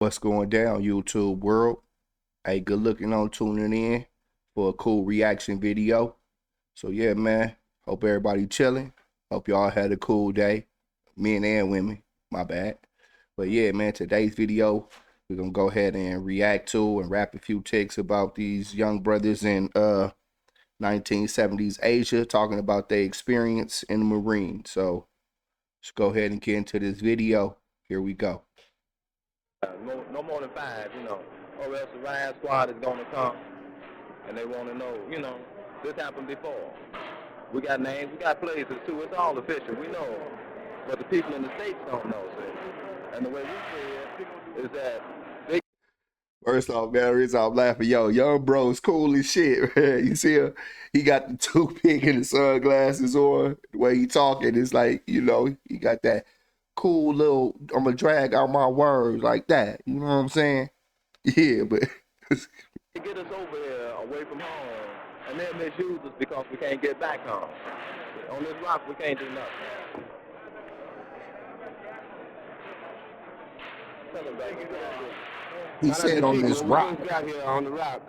What's going down, YouTube world? Hey, good looking on tuning in for a cool reaction video. So yeah, man, hope everybody chilling. Hope y'all had a cool day. Men and women, my bad. But yeah, man, today's video, we're gonna go ahead and react to and rap a few ticks about these young brothers in 1970s Asia, talking about their experience in the Marines. So let's go ahead and get into this video. Here we go. No more than 5, or else the riot squad is going to come, and they want to know, this happened before. We got names, we got places too, it's all official, we know, but the people in the States don't know, see? And the way we see it is that they... First off, man, the reason I'm laughing, yo, young bro's cool as shit, man. You see him? He got the toothpick and the sunglasses on. The way he talking, it's like, he got that cool little, I'm gonna drag out my words like that. You know what I'm saying? Yeah, but they get us over here away from home, and they'll misuse us because we can't get back home. On this rock, we can't do nothing. he said on this rock. We got here on the rock.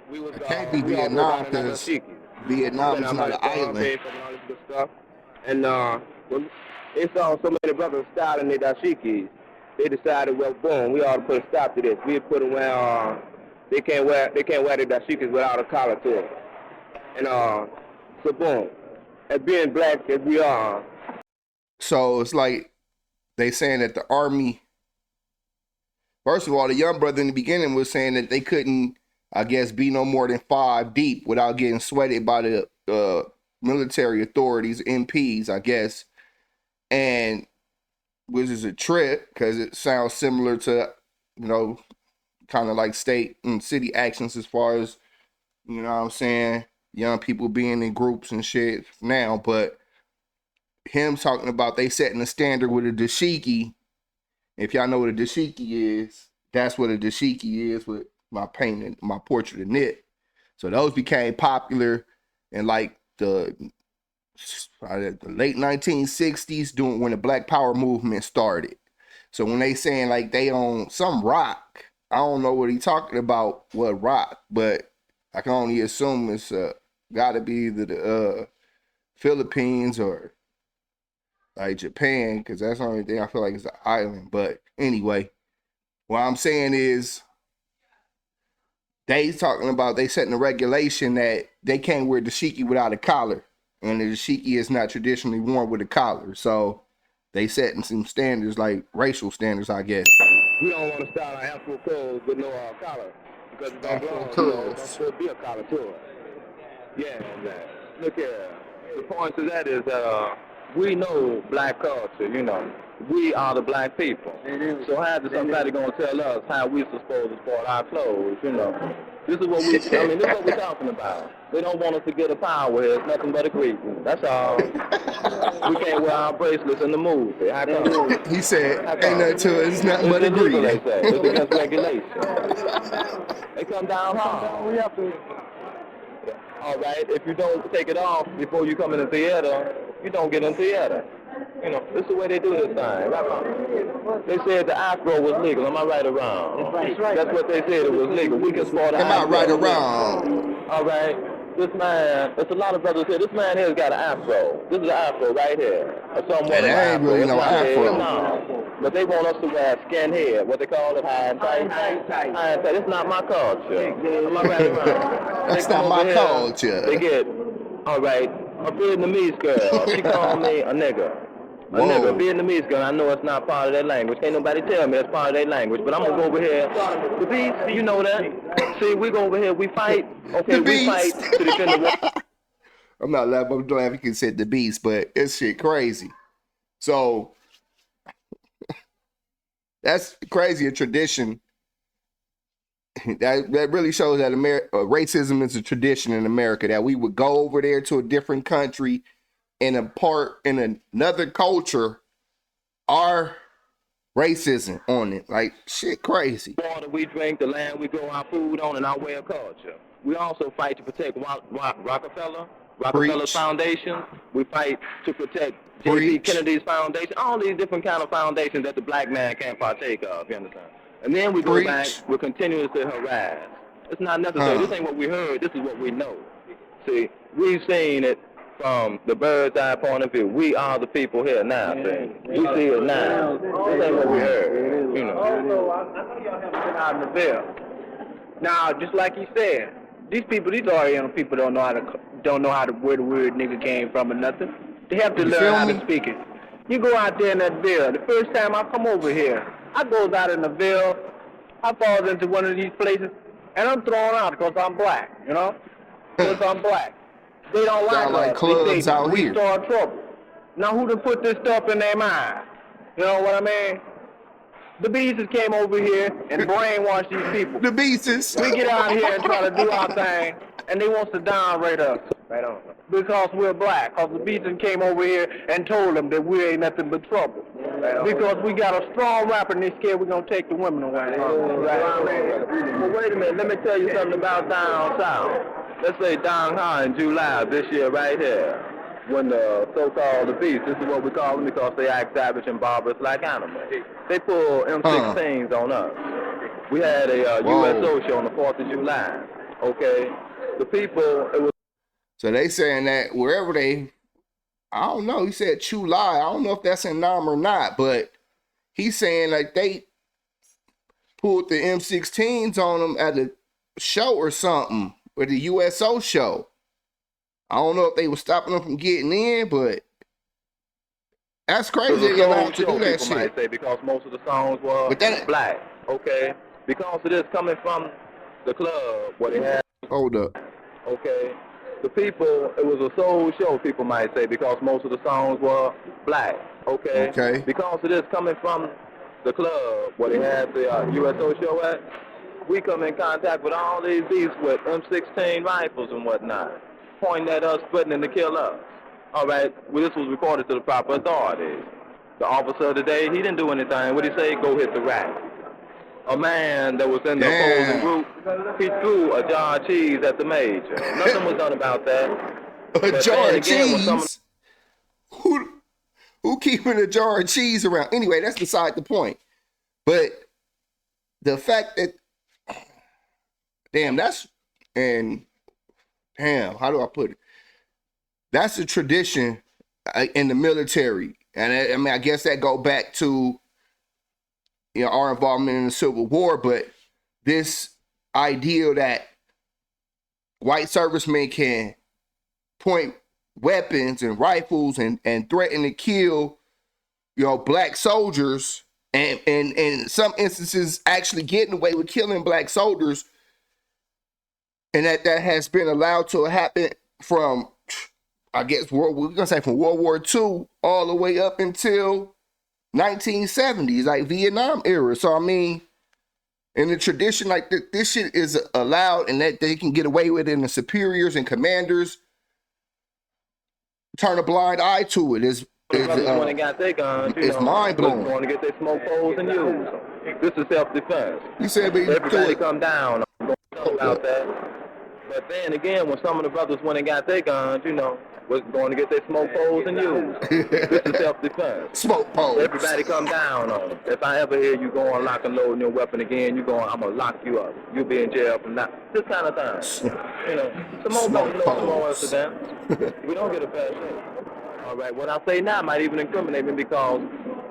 We was it can't be Vietnam because Vietnam is not an island. And when they saw so many brothers styling their dashikis, they decided, well, boom, we ought to put a stop to this. We put them where they can't wear their dashikis without a collar to it. And so boom, as being black as we are. So it's like they saying that the army. First of all, the young brother in the beginning was saying that they couldn't, I guess, be no more than 5 deep without getting sweated by the military authorities, MPs, I guess. And which is a trip because it sounds similar to, kind of like state and city actions as far as, what I'm saying, young people being in groups and shit now. But him talking about they setting a standard with a dashiki. If y'all know what a dashiki is, that's what a dashiki is with my painting, my portrait of Nip. So those became popular in like the late 1960s, when the Black Power movement started. So when they saying like they on some rock, I don't know what he talking about, what rock, but I can only assume it's gotta be either the Philippines or like Japan, because that's the only thing I feel like is an island. But anyway, what I'm saying is they talking about they setting a regulation that they can't wear dashiki without a collar. And the dashiki is not traditionally worn with a collar. So they setting some standards, like racial standards, I guess. We don't want to style our Afro clothes with no collar. Because it's Afro belong, clothes. there's supposed to be a collar to it. Yeah, and look here. The point to that is that we know black culture, We are the black people. So how is somebody going to tell us how we're supposed to sport our clothes, This is what this is what we're talking about. They don't want us to get a power here. It's nothing but a greeting. That's all. We can't wear our bracelets in the movie. How come? He said, ain't nothing to it. It's nothing but a greeting. They say. It's against regulation. They come down hard. We have to. All right, if you don't take it off before you come in the theater, you don't get in the theater. This is the way they do this thing. They said the Afro was legal. Am I right or wrong? That's right. That's what they said, it was legal. We can sport the Am I right or wrong? All right. This man, there's a lot of brothers here. This man here's got an Afro. This is an Afro right here. Or somewhat and that ain't really no Afro. No. But they want us to wear skin hair, what they call it, high and tight. High and tight. It's not my culture. Am I right or wrong? That's not my culture. They get, all right, a Vietnamese girl. She called me a nigger. A nigga, Vietnamese girl, I know it's not part of their language. Can't nobody tell me it's part of their language. But I'm going to go over here. The beast, you know that? See, we go over here, we fight. Okay, we fight to defend the war. I'm not laughing. I'm glad you can say the beast, but it's shit crazy. So, that's crazy, a tradition. That really shows that racism is a tradition in America, that we would go over there to a different country and impart in another culture our racism on it. Like, shit crazy. The water we drink, the land we grow our food on, and our way of culture. We also fight to protect Rockefeller Rockefeller's Preach. foundation. We fight to protect J.F. Preach. Kennedy's foundation. All these different kind of foundations that the black man can't partake of. You understand? And then we go back. Preach. We're continuously harassed. It's not necessary. This ain't what we heard. This is what we know. See, we've seen it from the bird's eye point of view. We are the people here now. See, we see it now. This ain't what we heard. You know. Also, I know y'all haven't been out in the Ville. Now, just like you said, these Oriental people don't know how to where the word nigga came from or nothing. They have to You learn feel how me? to speak it. You go out there in that Ville. The first time I come over here, I goes out in the Ville. I falls into one of these places, and I'm thrown out because I'm black. You know, because I'm black. They don't Sound like us. clubs they say, out we here. start trouble. Now, who done put this stuff in their mind? You know what I mean? The beasts came over here and brainwashed these people. The beasts. We get out here and try to do our thing, and they want to downrate us. Right on. Because we're black. Because the beasts came over here and told them that we ain't nothing but trouble. Because we got a strong rapper and they scared we're going to take the women away. Well, wait a minute. Let me tell you something about down south. Let's say down here in July of this year right here, when the so-called the beasts, this is what we call them because they act savage and barbarous like animals. They pull M16s on us. We had a USO show on the 4th of July. Okay? The people, it was So they saying that wherever they, I don't know, he said July. I don't know if that's in Nam or not, but he's saying like they pulled the M16s on them at a show or something, or the USO show. I don't know if they were stopping them from getting in, but that's crazy. They allowed to do that people shit. might say because most of the songs were But that- black. Okay? Because of this coming from the club, what they had. Hold up. Okay, the people, it was a soul show, people might say, because most of the songs were black. Okay, Okay. because of this coming from the club where they had the USO show at, we come in contact with all these beasts with M16 rifles and whatnot, pointing at us, threatening to kill us. All right, well, this was reported to the proper authorities. The officer today, he didn't do anything. What did he say? Go hit the rack. A man that was in the opposing group, he threw a jar of cheese at the major. Nothing was done about that. A But jar then of again, when some- cheese? Who keeping a jar of cheese around? Anyway, that's beside the point. But the fact that, damn, how do I put it? That's a tradition in the military. And I mean, I guess that go back to, you know, our involvement in the Civil War, but this idea that white servicemen can point weapons and rifles and threaten to kill, you know, black soldiers, and in some instances actually getting away with killing black soldiers, and that has been allowed to happen from, I guess, we're gonna say from World War II all the way up until 1970s, like Vietnam era. So I mean, in the tradition, like this shit is allowed, and that they can get away with it, and the superiors and commanders turn a blind eye to it. The brothers when they got their guns, you it's know, mind-blowing. going to get their smoke poles and use them. This is self-defense. You said, but Everybody come down. I'm going to talk about that. But then again, when some of the brothers when they got their guns, you know, was going to get their smoke poles and use them. This is self-defense. smoke poles. Everybody come down on them. If I ever hear you going lock and loading your weapon again, you going, I'm going to lock you up. You'll be in jail from now. This kind of thing. You know, some more Smoke brothers know some more poles. incidents. We don't get a fair shake. All right, what I say now might even incriminate me because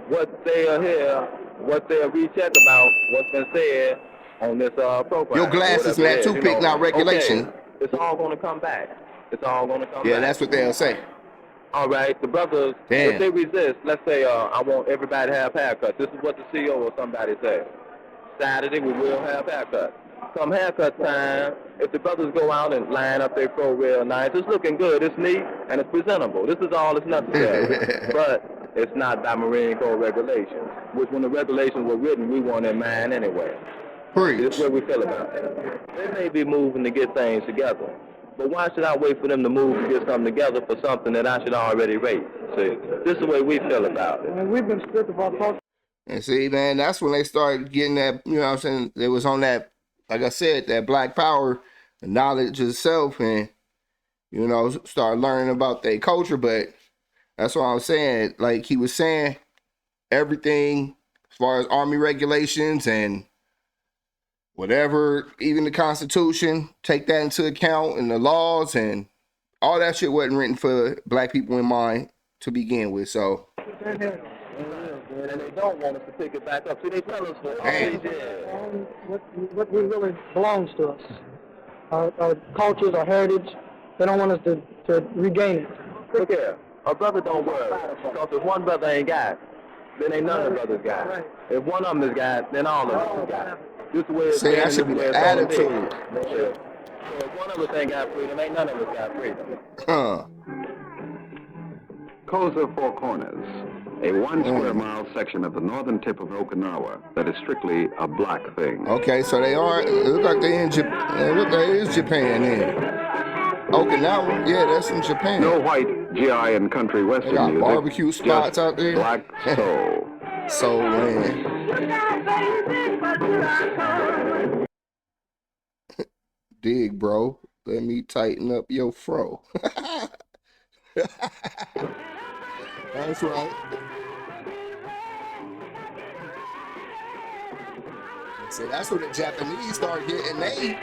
what they'll hear, what they'll recheck about, what's been said on this program. Your glasses and that toothpick not regulation. Okay, it's all going to come back. It's all going to come Yeah, back. that's what they'll say. All right, the brothers, Damn. if they resist, let's say I want everybody to have haircuts. This is what the CEO or somebody said. Saturday, we will have haircuts. Come haircut time, if the brothers go out and line up their fro real nice, it's looking good, it's neat, and it's presentable. This is all that's necessary. But it's not by Marine Corps regulations, which when the regulations were written, we weren't in mind anyway. This Preach. is what we feel about it. They may be moving to get things together. But why should I wait for them to move to get something together for something that I should already rate? See, this is the way we feel about it. I mean, we've been stripped of our culture. And see, man, that's when they started getting that, you know what I'm saying? It was on that, like I said, that black power, the knowledge of self, and you know, start learning about their culture. But that's what I'm saying. Like he was saying, everything as far as Army regulations and whatever, even the Constitution, take that into account, and the laws and all that shit wasn't written for black people in mind to begin with. So. And they don't want us to pick it back up. See, they tell us for what really belongs to us. Our cultures, our heritage, they don't want us to regain it. Look here, a brother don't worry. Because if one brother ain't got, then ain't none of the brothers got. Right. If one of them is got, then all of them is got. This is the way it's See, that been, should be this is the where it's gonna attitude. be. So if one of us ain't got freedom, ain't none of us got freedom. Huh. Koza Four Corners, a 1 square mile section of the northern tip of Okinawa that is strictly a black thing. Okay, so they are. It look like they in Japan. It look like it is Japan then. Okinawa, yeah, that's in Japan. No white GI and country They western got music. barbecue spots just out there. Black soul. So man. Dig, bro. Let me tighten up your fro. That's right. See, that's when the Japanese start getting they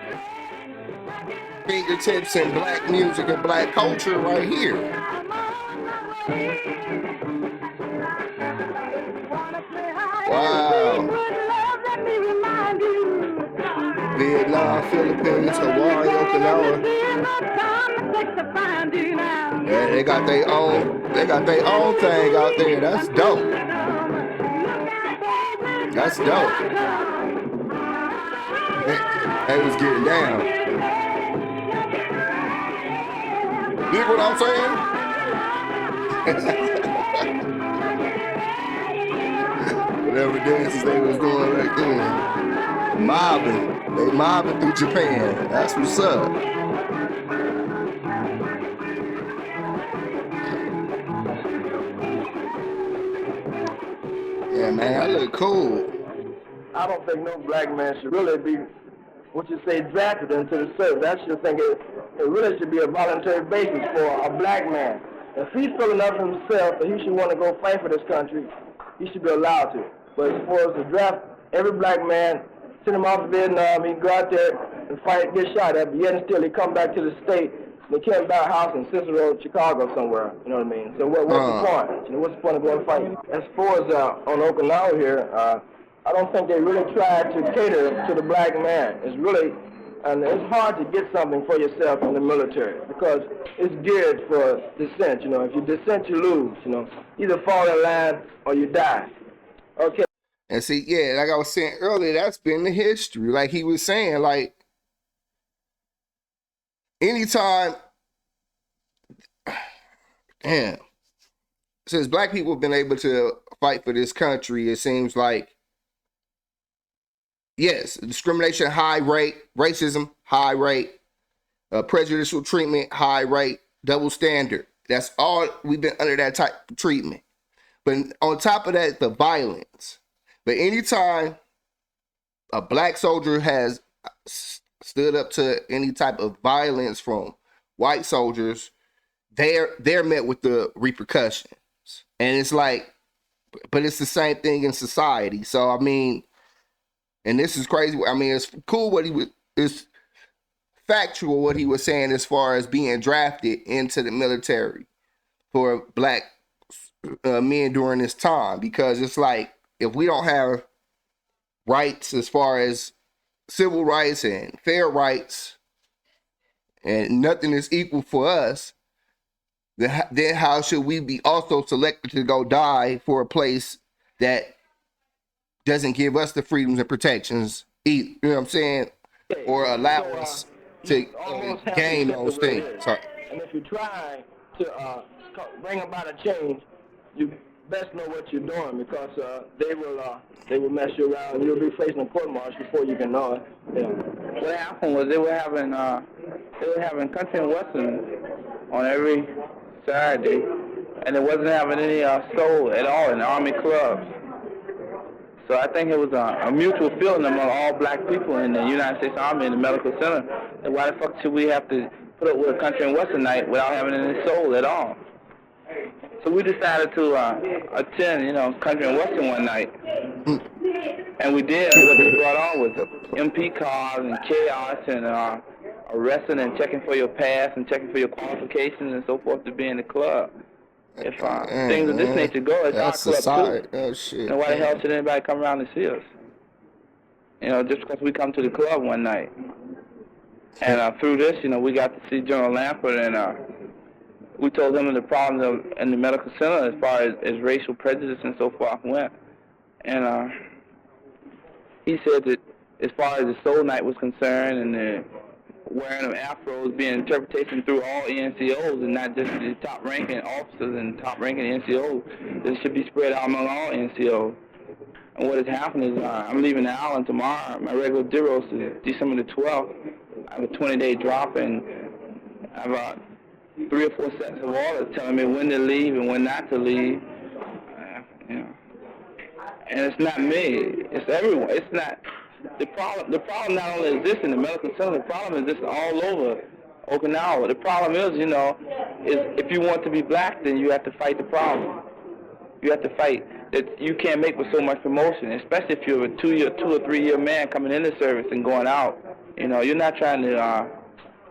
fingertips in black music and black culture right here. Wow. Vietnam, Philippines, Hawaii, Okinawa. Yeah, they got their own thing out there. That's dope. That's dope. They was getting down. You know what I'm saying? Whatever dances they was doing right there. Mobbing. They mobbing through Japan. That's what's up. Yeah, man, that look cool. I don't think no black man should really be, what you say, drafted into the service. I should think it really should be a voluntary basis for a black man. If he's feeling up himself that he should want to go fight for this country, he should be allowed to. But as far as the draft, every black man, send him off to Vietnam, he can go out there and fight, get shot at, but yet and still he come back to the state and he can't buy a house in Cicero, Chicago somewhere, you know what I mean? So what's the point? You know, what's the point of going to fight? As far as on Okinawa here, I don't think they really try to cater to the black man. It's really, and it's hard to get something for yourself in the military because it's geared for dissent, you know. If you dissent, you lose, you know. Either fall in line or you die. Okay. And see, yeah, like I was saying earlier, that's been the history. Like he was saying, like, anytime, damn, since black people have been able to fight for this country, it seems like, yes, discrimination, high rate, racism, high rate, prejudicial treatment, high rate, double standard. That's all, we've been under that type of treatment. But on top of that, the violence. But anytime a black soldier has stood up to any type of violence from white soldiers, they're met with the repercussions. And it's like, but it's the same thing in society. So, I mean, and this is crazy. I mean, it's cool what it's factual what he was saying as far as being drafted into the military for black men during this time, because it's like, if we don't have rights as far as civil rights and fair rights, and nothing is equal for us, then how should we be also selected to go die for a place that doesn't give us the freedoms and protections either? You know what I'm saying? Or allow us to gain those things. Sorry. And if you try to bring about a change, you best know what you're doing, because they will mess you around and you'll be facing a court martial before you can know it. Yeah. What happened was they were having country and western on every Saturday, and it wasn't having any soul at all in the Army clubs. So I think it was a mutual feeling among all black people in the United States Army and the Medical Center. And why the fuck should we have to put up with a country and western night without having any soul at all. So we decided to attend, country and western one night. And we did. What was brought on was MP cars and chaos and arresting and checking for your pass and checking for your qualifications and so forth to be in the club. If things of this nature go, it's our club society. too. Oh shit. And why the hell should anybody come around and see us? Just because we come to the club one night. And through this, we got to see General Lampert, and we told him the problems in the medical center as far as racial prejudice and so forth went. And he said that as far as the Soul Night was concerned and the wearing of afros being interpretation through all NCOs and not just the top-ranking officers and top-ranking NCOs, this should be spread out among all NCOs. And what has happened is I'm leaving the island tomorrow. My regular Diros is December the 12th. I have a 20-day drop, and I have 3 or 4 sets of orders telling me when to leave and when not to leave. And it's not me. It's everyone. It's not the problem. The problem not only exists in the medical center. The problem exists all over Okinawa. The problem is, is if you want to be black, then you have to fight the problem. You have to fight that you can't make with so much promotion, especially if you're a 2 or 3 year man coming into service and going out. You're not trying to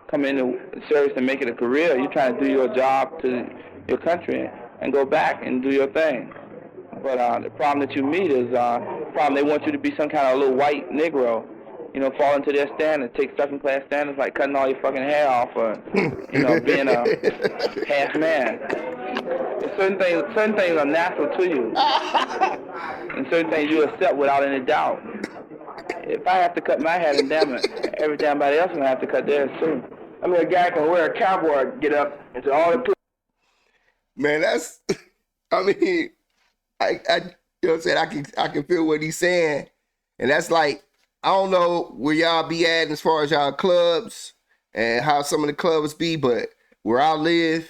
come into service and make it a career. You're trying to do your job to your country and go back and do your thing. But the problem that you meet is problem they want you to be some kind of little white Negro, fall into their standards, take second-class standards like cutting all your fucking hair off or, being a half man. And certain things are natural to you. And certain things you accept without any doubt. If I have to cut my hair, then damn it, everybody else is going to have to cut theirs too. I mean, a guy can wear a cowboy, get up into all the... Man, I you know what I'm saying? I can feel what he's saying. And that's like, I don't know where y'all be at as far as y'all clubs and how some of the clubs be, but where I live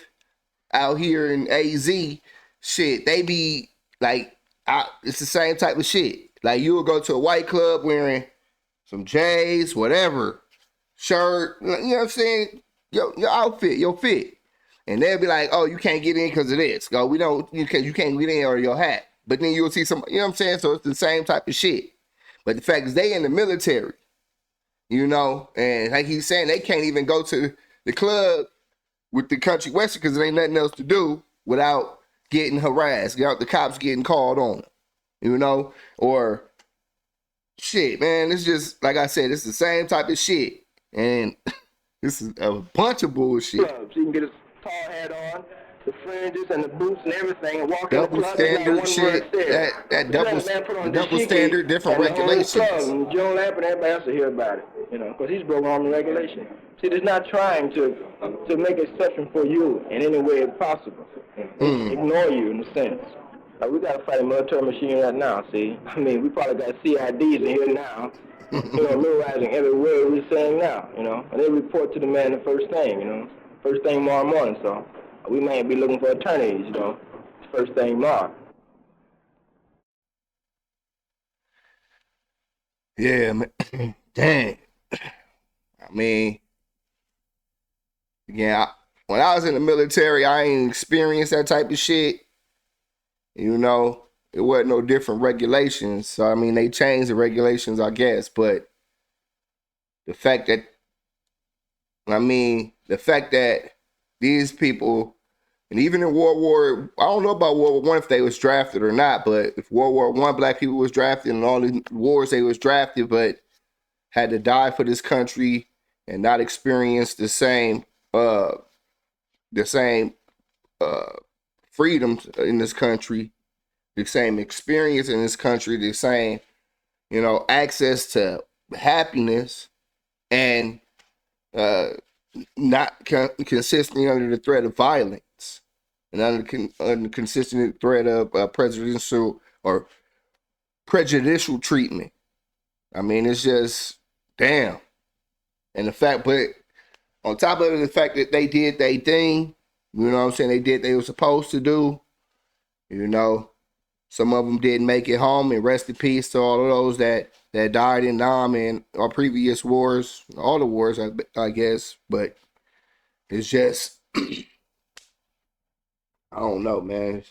out here in AZ, shit, they be like, it's the same type of shit. Like you will go to a white club wearing some J's, whatever, shirt, you know what I'm saying? Your outfit, your fit. And they'll be like, oh, you can't get in because of this. Go, you can't get in or your hat. But then you'll see some, you know what I'm saying? So it's the same type of shit. But the fact is they in the military, and like he's saying, they can't even go to the club with the country western because there ain't nothing else to do without getting harassed, without the cops getting called on, or shit, man. It's just, like I said, it's the same type of shit. And this is a bunch of bullshit. Clubs. You can get a tall hat on, the fringes and the boots and everything, and walk double in the club. Standard shit. That double standard, different regulations. And General Lampert and everybody else will hear about it, because he's broken all the regulations. See, he's not trying to make exception for you in any way possible. Ignore you in a sense. We got to fight a military machine right now, see? I mean, we probably got CIDs in here now, memorizing every word we're saying now, and they report to the man the first thing, first thing tomorrow morning, so we might be looking for attorneys, first thing tomorrow. Yeah, man. Dang. I mean, again, when I was in the military, I ain't experienced that type of shit. It wasn't no different regulations. So, I mean, they changed the regulations, I guess. But the fact that these people, and even in World War, I don't know about World War I if they was drafted or not, but if World War I, black people was drafted, and all the wars they was drafted, but had to die for this country and not experience the same freedoms in this country, the same experience in this country, the same, access to happiness, and not consistently under the threat of violence and under consistent threat of prejudicial treatment. I mean, it's just, damn. And the fact, but on top of it, the fact that they did their thing, they did they were supposed to do, some of them didn't make it home, and rest in peace to all of those that died in Nam and our previous wars, all the wars, I guess. But It's just, I don't know, man.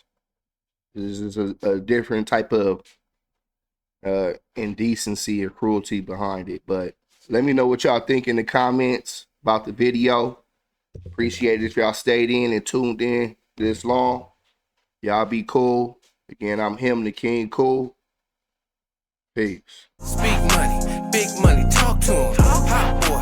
This is a different type of indecency or cruelty behind it. But let me know what y'all think in the comments about the video. Appreciate it if y'all stayed in and tuned in this long. Y'all be cool. Again, I'm him, the King Cool. Peace. Speak money, big money, talk to him. Hot boy.